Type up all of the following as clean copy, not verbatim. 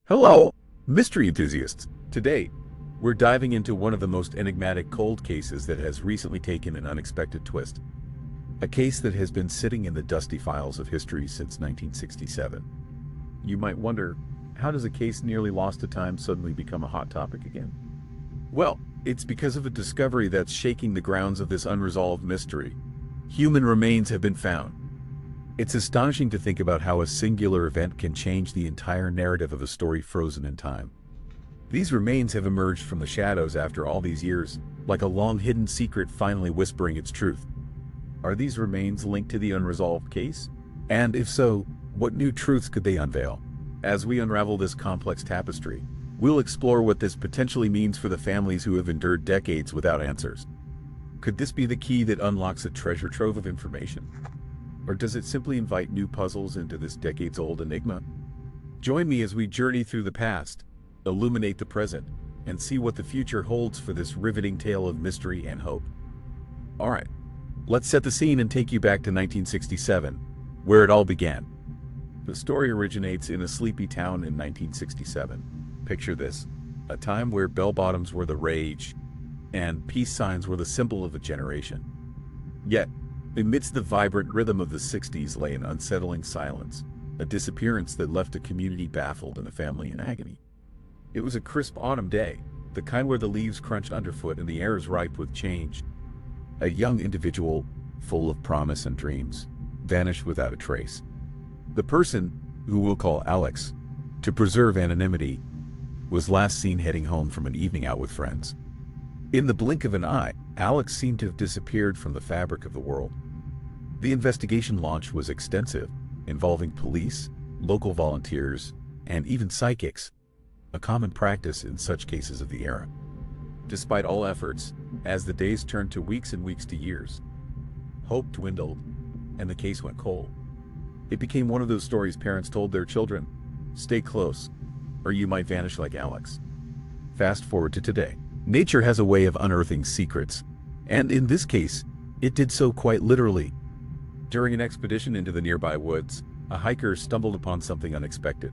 Hello, mystery enthusiasts. Today, we're diving into one of the most enigmatic cold cases that has recently taken an unexpected twist. A case that has been sitting in the dusty files of history since 1967. You might wonder, how does a case nearly lost to time suddenly become a hot topic again? Well, it's because of a discovery that's shaking the grounds of this unresolved mystery. Human remains have been found. It's astonishing to think about how a singular event can change the entire narrative of a story frozen in time. These remains have emerged from the shadows after all these years, like a long-hidden secret finally whispering its truth. Are these remains linked to the unresolved case? And if so, what new truths could they unveil? As we unravel this complex tapestry, we'll explore what this potentially means for the families who have endured decades without answers. Could this be the key that unlocks a treasure trove of information? Or does it simply invite new puzzles into this decades-old enigma? Join me as we journey through the past, illuminate the present, and see what the future holds for this riveting tale of mystery and hope. Alright, let's set the scene and take you back to 1967, where it all began. The story originates in a sleepy town in 1967. Picture this, a time where bell-bottoms were the rage, and peace signs were the symbol of a generation. Yet, amidst the vibrant rhythm of the 60s lay an unsettling silence, a disappearance that left a community baffled and a family in agony. It was a crisp autumn day, the kind where the leaves crunched underfoot and the air is ripe with change. A young individual, full of promise and dreams, vanished without a trace. The person, who we'll call Alex, to preserve anonymity, was last seen heading home from an evening out with friends. In the blink of an eye, Alex seemed to have disappeared from the fabric of the world. The investigation launch was extensive, involving police, local volunteers, and even psychics, a common practice in such cases of the era. Despite all efforts, as the days turned to weeks and weeks to years, hope dwindled, and the case went cold. It became one of those stories parents told their children, "Stay close, or you might vanish like Alex." Fast forward to today. Nature has a way of unearthing secrets, and in this case, it did so quite literally. During an expedition into the nearby woods, a hiker stumbled upon something unexpected.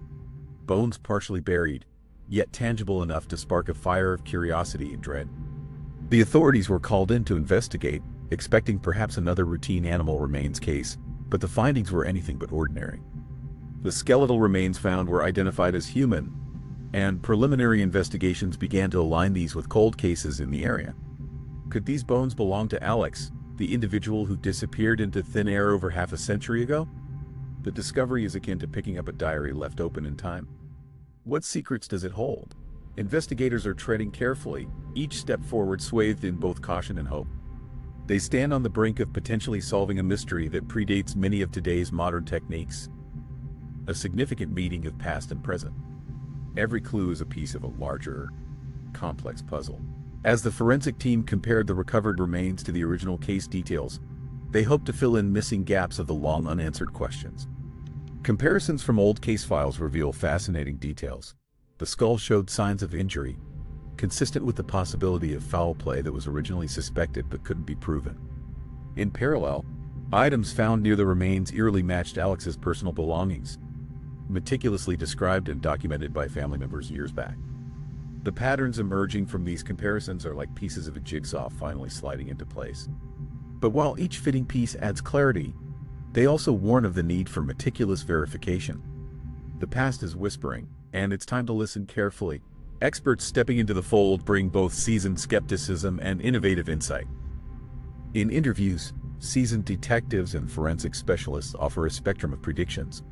Bones partially buried, yet tangible enough to spark a fire of curiosity and dread. The authorities were called in to investigate, expecting perhaps another routine animal remains case, but the findings were anything but ordinary. The skeletal remains found were identified as human, and preliminary investigations began to align these with cold cases in the area. Could these bones belong to Alex, the individual who disappeared into thin air over half a century ago? The discovery is akin to picking up a diary left open in time. What secrets does it hold? Investigators are treading carefully, each step forward swathed in both caution and hope. They stand on the brink of potentially solving a mystery that predates many of today's modern techniques. A significant meeting of past and present. Every clue is a piece of a larger, complex puzzle. As the forensic team compared the recovered remains to the original case details, they hoped to fill in missing gaps of the long unanswered questions. Comparisons from old case files reveal fascinating details. The skull showed signs of injury, consistent with the possibility of foul play that was originally suspected but couldn't be proven. In parallel, items found near the remains eerily matched Alex's personal belongings, meticulously described and documented by family members years back. The patterns emerging from these comparisons are like pieces of a jigsaw finally sliding into place. But while each fitting piece adds clarity, they also warn of the need for meticulous verification. The past is whispering, and it's time to listen carefully. Experts stepping into the fold bring both seasoned skepticism and innovative insight. In interviews, seasoned detectives and forensic specialists offer a spectrum of predictions.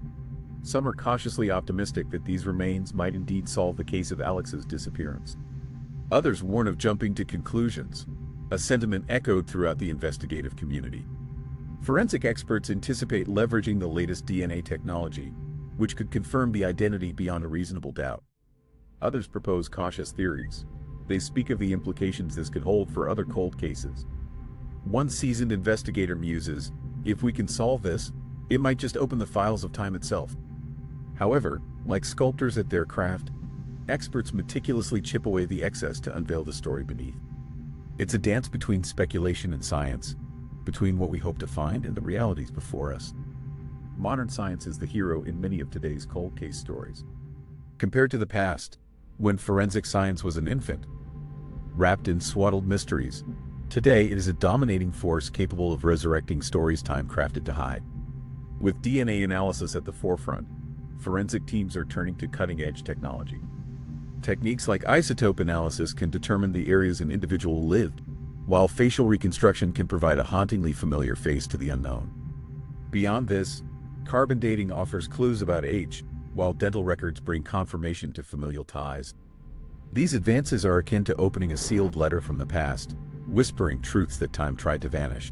Some are cautiously optimistic that these remains might indeed solve the case of Alex's disappearance. Others warn of jumping to conclusions, a sentiment echoed throughout the investigative community. Forensic experts anticipate leveraging the latest DNA technology, which could confirm the identity beyond a reasonable doubt. Others propose cautious theories. They speak of the implications this could hold for other cold cases. One seasoned investigator muses, "If we can solve this, it might just open the files of time itself." However, like sculptors at their craft, experts meticulously chip away the excess to unveil the story beneath. It's a dance between speculation and science, between what we hope to find and the realities before us. Modern science is the hero in many of today's cold case stories. Compared to the past, when forensic science was an infant, wrapped in swaddled mysteries, today it is a dominating force capable of resurrecting stories time crafted to hide. With DNA analysis at the forefront, forensic teams are turning to cutting-edge technology. Techniques like isotope analysis can determine the areas an individual lived, while facial reconstruction can provide a hauntingly familiar face to the unknown. Beyond this, carbon dating offers clues about age, while dental records bring confirmation to familial ties. These advances are akin to opening a sealed letter from the past, whispering truths that time tried to vanish.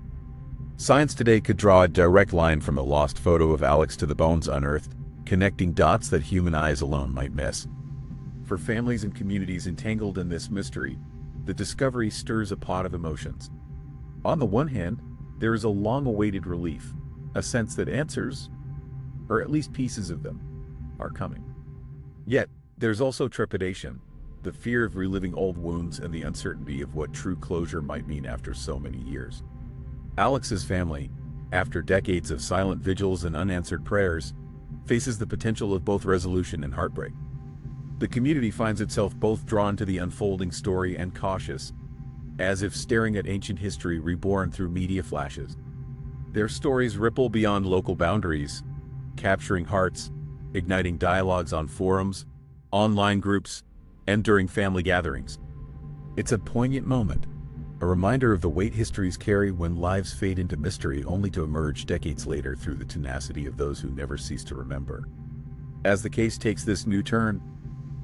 Science today could draw a direct line from a lost photo of Alex to the bones unearthed, connecting dots that human eyes alone might miss. For families and communities entangled in this mystery, the discovery stirs a pot of emotions. On the one hand, there is a long-awaited relief, a sense that answers, or at least pieces of them, are coming. Yet, there's also trepidation, the fear of reliving old wounds and the uncertainty of what true closure might mean after so many years. Alex's family, after decades of silent vigils and unanswered prayers, faces the potential of both resolution and heartbreak. The community finds itself both drawn to the unfolding story and cautious, as if staring at ancient history reborn through media flashes. Their stories ripple beyond local boundaries, capturing hearts, igniting dialogues on forums, online groups, and during family gatherings. It's a poignant moment, a reminder of the weight histories carry when lives fade into mystery only to emerge decades later through the tenacity of those who never cease to remember. As the case takes this new turn,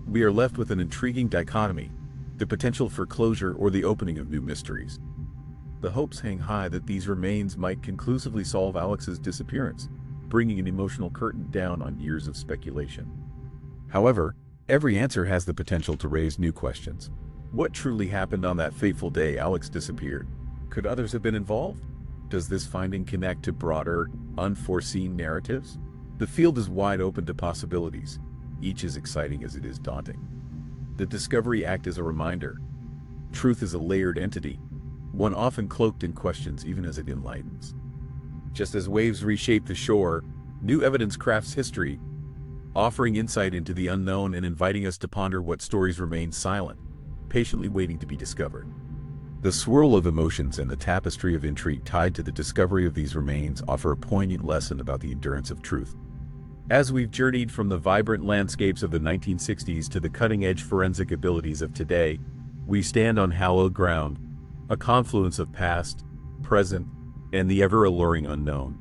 we are left with an intriguing dichotomy, the potential for closure or the opening of new mysteries. The hopes hang high that these remains might conclusively solve Alex's disappearance, bringing an emotional curtain down on years of speculation. However, every answer has the potential to raise new questions. What truly happened on that fateful day Alex disappeared? Could others have been involved? Does this finding connect to broader, unforeseen narratives? The field is wide open to possibilities, each as exciting as it is daunting. The Discovery Act is a reminder. Truth is a layered entity, one often cloaked in questions even as it enlightens. Just as waves reshape the shore, new evidence crafts history, offering insight into the unknown and inviting us to ponder what stories remain silent, patiently waiting to be discovered. The swirl of emotions and the tapestry of intrigue tied to the discovery of these remains offer a poignant lesson about the endurance of truth. As we've journeyed from the vibrant landscapes of the 1960s to the cutting-edge forensic abilities of today, we stand on hallowed ground, a confluence of past, present, and the ever-alluring unknown.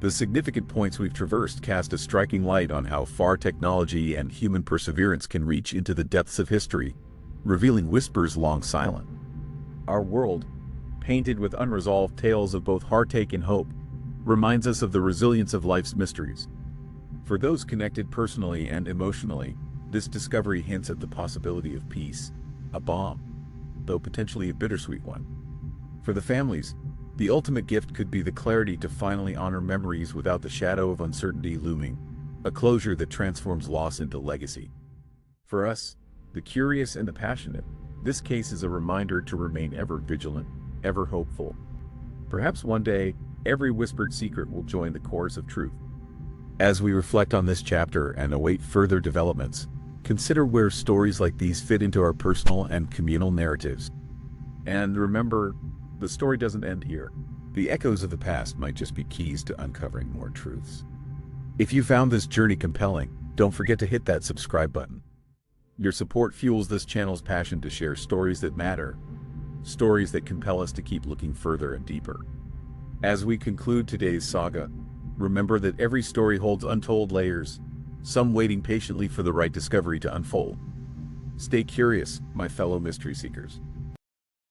The significant points we've traversed cast a striking light on how far technology and human perseverance can reach into the depths of history, revealing whispers long silent. Our world, painted with unresolved tales of both heartache and hope, reminds us of the resilience of life's mysteries. For those connected personally and emotionally, this discovery hints at the possibility of peace, a balm, though potentially a bittersweet one. For the families, the ultimate gift could be the clarity to finally honor memories without the shadow of uncertainty looming, a closure that transforms loss into legacy. For us, the curious and the passionate, this case is a reminder to remain ever vigilant, ever hopeful. Perhaps one day, every whispered secret will join the chorus of truth. As we reflect on this chapter and await further developments, consider where stories like these fit into our personal and communal narratives. And remember, the story doesn't end here. The echoes of the past might just be keys to uncovering more truths. If you found this journey compelling, don't forget to hit that subscribe button. Your support fuels this channel's passion to share stories that matter, stories that compel us to keep looking further and deeper. As we conclude today's saga, remember that every story holds untold layers, some waiting patiently for the right discovery to unfold. Stay curious, my fellow mystery seekers.